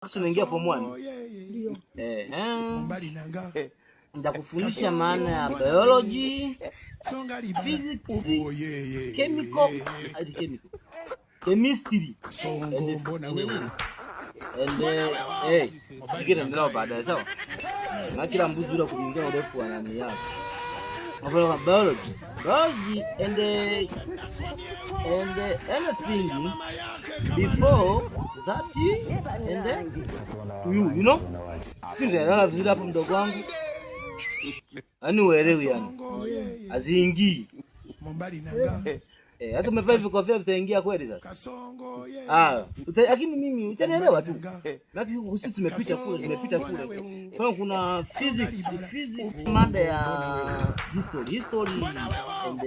Sasa unaingia form 1. Ndio. Nitakufundisha maana ya biology, physics, chemistry. Ndio baadaye sawa. Na kila mbuzi ule kulingana urefu wa nani yake. Hapo biology and anything before that and then to you know. Sisi ndio vizuri hapo mdogo wangu. Yaani uelewi yani. Aziingii. Hata umevaa hivyo kofia vitaingia kweli sasa. Lakini mimi utanielewa tu. Lakini sisi tumepita kule. Kwa kuna physics, mada ya history and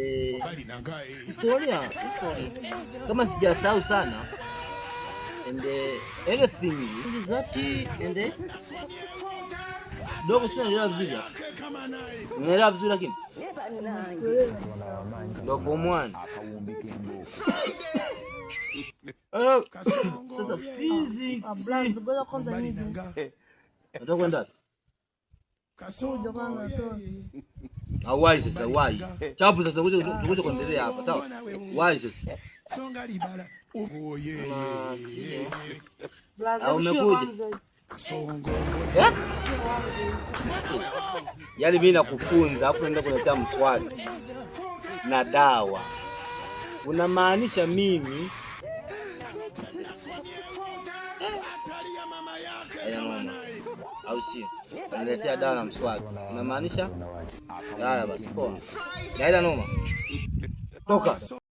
historia. Kama sijasahau sana. And anything that and dogo sio ndio vizuri. Unaelewa vizuri lakini ndio form 1. Sasa physics ngoja kwanza hivi. Nataka kwenda. Kasoro kwanza tu. Why sasa why? Chapu sasa tunakuja kuendelea hapa sawa? Why sasa? Songa libala. Blaza umekuja. Yaani mimi nakufunza afu naenda kuletea mswaki na dawa. Unamaanisha mimi au sio? Unaletea dawa na mswaki. Unamaanisha? Haya basi poa. Yaani noma. Toka.